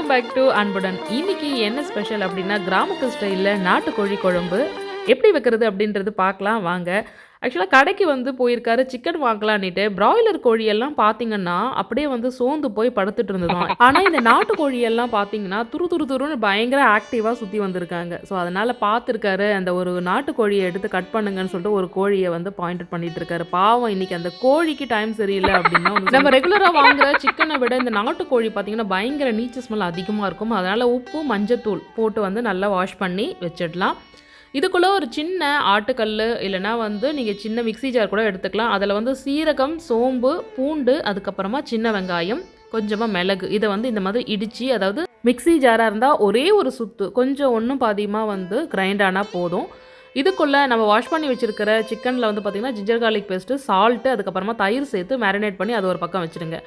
Welcome back to அன்புடன். இன்னைக்கு என்ன ஸ்பெஷல் அப்படின்னா கிராமத்து ஸ்டைலில் நாட்டுக்கோழி குழம்பு எப்படி வைக்கிறது அப்படின்றது பார்க்கலாம் வாங்க. ஆக்சுவலாக கடைக்கு வந்து போயிருக்காரு சிக்கன் வாங்கலான்னுட்டு. பிராய்லர் கோழியெல்லாம் பார்த்தீங்கன்னா அப்படியே வந்து சோர்ந்து போய் படுத்துட்டு இருந்ததாம். ஆனால் இந்த நாட்டுக்கோழியெல்லாம் பார்த்தீங்கன்னா துரு துரு துருன்னு பயங்கர ஆக்டிவாக சுற்றி வந்திருக்காங்க. ஸோ அதனால் பார்த்துருக்காரு. அந்த ஒரு நாட்டுக்கோழியை எடுத்து கட் பண்ணுங்கன்னு சொல்லிட்டு ஒரு கோழியை வந்து பாயிண்ட் பண்ணிட்டு இருக்காரு. பாவம் இன்னைக்கு அந்த கோழிக்கு டைம் சரியில்லை அப்படின்னா நம்ம ரெகுலராக வாங்குற சிக்கனை விட இந்த நாட்டுக்கோழி பார்த்தீங்கன்னா பயங்கர நீச்ச ஸ்மெல் அதிகமாக இருக்கும். அதனால் உப்பு மஞ்சத்தூள் போட்டு வந்து நல்லா வாஷ் பண்ணி வச்சிடலாம். இதுக்குள்ளே ஒரு சின்ன ஆட்டுக்கல் இல்லைனா வந்து நீங்கள் சின்ன மிக்ஸி ஜார் கூட எடுத்துக்கலாம். அதில் வந்து சீரகம், சோம்பு, பூண்டு, அதுக்கப்புறமா சின்ன வெங்காயம், கொஞ்சமாக மிளகு இதை வந்து இந்த மாதிரி இடித்து, அதாவது மிக்ஸி ஜாராக இருந்தால் ஒரே ஒரு சுத்து கொஞ்சம் ஒன்றும் பாதியமாக வந்து கிரைண்ட் ஆனால் போதும். இதுக்குள்ளே நம்ம வாஷ் பண்ணி வச்சுருக்கிற சிக்கனில் வந்து பார்த்திங்கன்னா ஜிஞ்சர் கார்லிக் பேஸ்ட்டு, சால்ட்டு, அதுக்கப்புறமா தயிர் சேர்த்து மேரினேட் பண்ணி அது ஒரு பக்கம் வச்சுருங்க.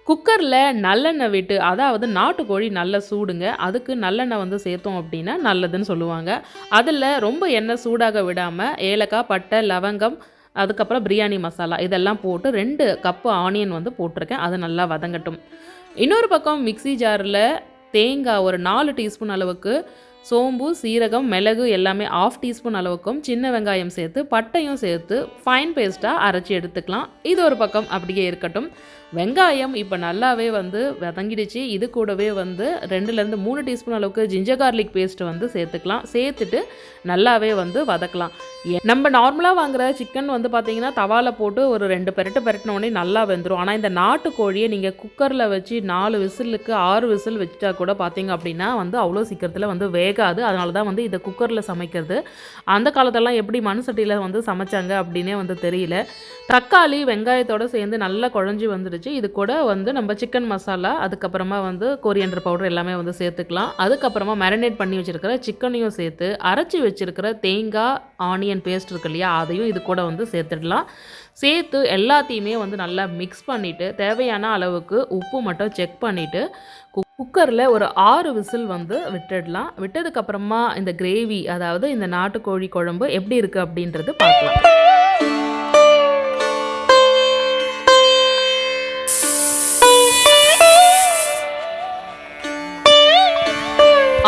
குக்கரில் நல்லெண்ணெய் விட்டு, அதாவது நாட்டுக்கோழி நல்ல சூடுங்க, அதுக்கு நல்லெண்ணெய் வந்து சேர்த்தோம் அப்படின்னா நல்லதுன்னு சொல்லுவாங்க. அதில் ரொம்ப எண்ணெய் சூடாக விடாமல் ஏலக்காய், பட்டை, லவங்கம், அதுக்கப்புறம் பிரியாணி மசாலா இதெல்லாம் போட்டு 2 கப்பு ஆனியன் வந்து போட்டிருக்கேன். அது நல்லா வதங்கட்டும். இன்னொரு பக்கம் மிக்ஸி ஜாரில் தேங்காய் ஒரு 4 டீஸ்பூன் அளவுக்கு, சோம்பு, சீரகம், மிளகு எல்லாமே 1/2 டீஸ்பூன் அளவுக்கும், சின்ன வெங்காயம் சேர்த்து பட்டையும் சேர்த்து ஃபைன் பேஸ்ட்டாக அரைச்சி எடுத்துக்கலாம். இது ஒரு பக்கம் அப்படியே இருக்கட்டும். வெங்காயம் இப்போ நல்லாவே வந்து வதங்கிடுச்சு. இது கூடவே வந்து 2லேருந்து 3 டீஸ்பூன் அளவுக்கு ஜிஞ்சர் கார்லிக் பேஸ்ட்டு வந்து சேர்த்துக்கலாம். சேர்த்துட்டு நல்லாவே வந்து வதக்கலாம். நம்ம நார்மலாக வாங்குகிற சிக்கன் வந்து பார்த்திங்கன்னா தவாவில் போட்டு ஒரு 2 பெரட்டினோடனே நல்லா வெந்துடும். ஆனால் இந்த நாட்டுக்கோழியை நீங்கள் குக்கரில் வச்சு 4 விசிலுக்கு 6 விசில் வச்சுட்டா கூட பார்த்திங்க அப்படின்னா வந்து அவ்வளோ சீக்கிரத்தில் வந்து வேகாது. அதனால தான் வந்து இதை குக்கரில் சமைக்கிறது. அந்த காலத்தெல்லாம் எப்படி மண் சட்டியில் வந்து சமைச்சாங்க அப்படின்னே வந்து தெரியல. தக்காளி வெங்காயத்தோடு சேர்ந்து நல்லா குழஞ்சி வந்துடுச்சு. இது கூட வந்து நம்ம சிக்கன் மசாலா, அதுக்கப்புறமா வந்து கொரியண்டர் பவுடர் எல்லாமே வந்து சேர்த்துக்கலாம். அதுக்கப்புறமா மேரினேட் பண்ணி வச்சுருக்கிற சிக்கனையும் சேர்த்து அரைச்சி வச்சுருக்கிற தேங்காய் ஆனியன் பேஸ்ட் இருக்கு இல்லையா, அதையும் இது கூட வந்து சேர்த்துடலாம். சேர்த்து எல்லாத்தையுமே வந்து நல்லா மிக்ஸ் பண்ணிவிட்டு தேவையான அளவுக்கு உப்பு மட்டும் செக் பண்ணிவிட்டு குக்கரில் ஒரு 6 விசில் வந்து விட்டுடலாம். விட்டதுக்கப்புறமா இந்த கிரேவி, அதாவது இந்த நாட்டுக்கோழி குழம்பு எப்படி இருக்குது அப்படின்றது பார்க்கலாம்.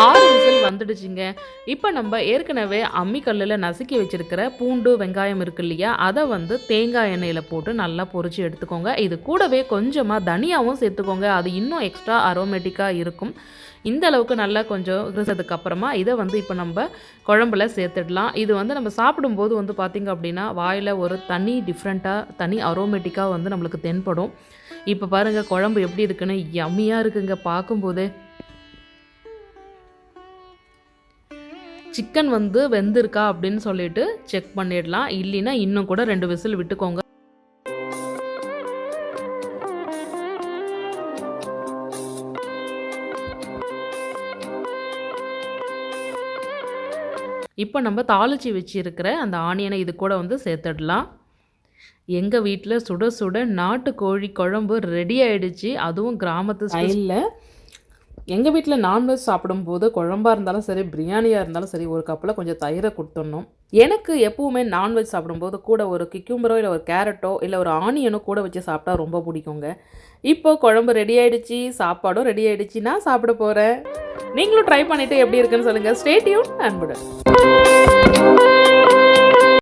6 விசில் வந்துடுச்சுங்க. இப்போ நம்ம ஏற்கனவே அம்மிக்கல்லில் நசுக்கி வச்சுருக்கிற பூண்டு, வெங்காயம் இருக்கு இல்லையா, அதை வந்து தேங்காய் எண்ணெயில் போட்டு நல்லா பொரிச்சு எடுத்துக்கோங்க. இது கூடவே கொஞ்சமாக தனியாகவும் சேர்த்துக்கோங்க. அது இன்னும் எக்ஸ்ட்ரா அரோமேட்டிக்காக இருக்கும். இந்த அளவுக்கு நல்லா கொஞ்சம் கிறிஸ்ததுக்கு அப்புறமா இதை வந்து இப்போ நம்ம குழம்புல சேர்த்துடலாம். இது வந்து நம்ம சாப்பிடும்போது வந்து பார்த்திங்க அப்படின்னா வாயில் ஒரு தனி டிஃப்ரெண்ட்டாக, தனி அரோமேட்டிக்காக வந்து நம்மளுக்கு தென்படும். இப்போ பாருங்கள் குழம்பு எப்படி இருக்குன்னு யம்மியாக இருக்குங்க பார்க்கும்போதே. சிக்கன் வந்து வெந்திருக்கா அப்படின்னு சொல்லிட்டு செக் பண்ணிடலாம். இல்லைன்னா இன்னும் கூட 2 விசில் விட்டுக்கோங்க. இப்போ நம்ம தாளிச்சு வச்சிருக்கிற அந்த ஆனியனை இது கூட வந்து சேர்த்துடலாம். எங்கள் வீட்டில் சுட சுட நாட்டுக்கோழி குழம்பு ரெடி ஆகிடுச்சு. அதுவும் கிராமத்து ஸ்டைலில். எங்கள் வீட்டில் நான்வெஜ் சாப்பிடும்போது குழம்பாக இருந்தாலும் சரி, பிரியாணியாக இருந்தாலும் சரி, ஒரு கப்பில் கொஞ்சம் தயிரை கொடுத்துடணும். எனக்கு எப்பவுமே நான்வெஜ் சாப்பிடும்போது கூட ஒரு கிக்கும்பரோ இல்லை ஒரு கேரட்டோ இல்லை ஒரு ஆனியனோ கூட வச்சு சாப்பிட்டா ரொம்ப பிடிக்குங்க. இப்போ குழம்பு ரெடி ஆகிடுச்சு, சாப்பாடும் ரெடி ஆகிடுச்சு. நான் சாப்பிட போகிறேன். நீங்களும் ட்ரை பண்ணிவிட்டு எப்படி இருக்குன்னு சொல்லுங்கள். ஸ்டே டியூன் அன்புடன்.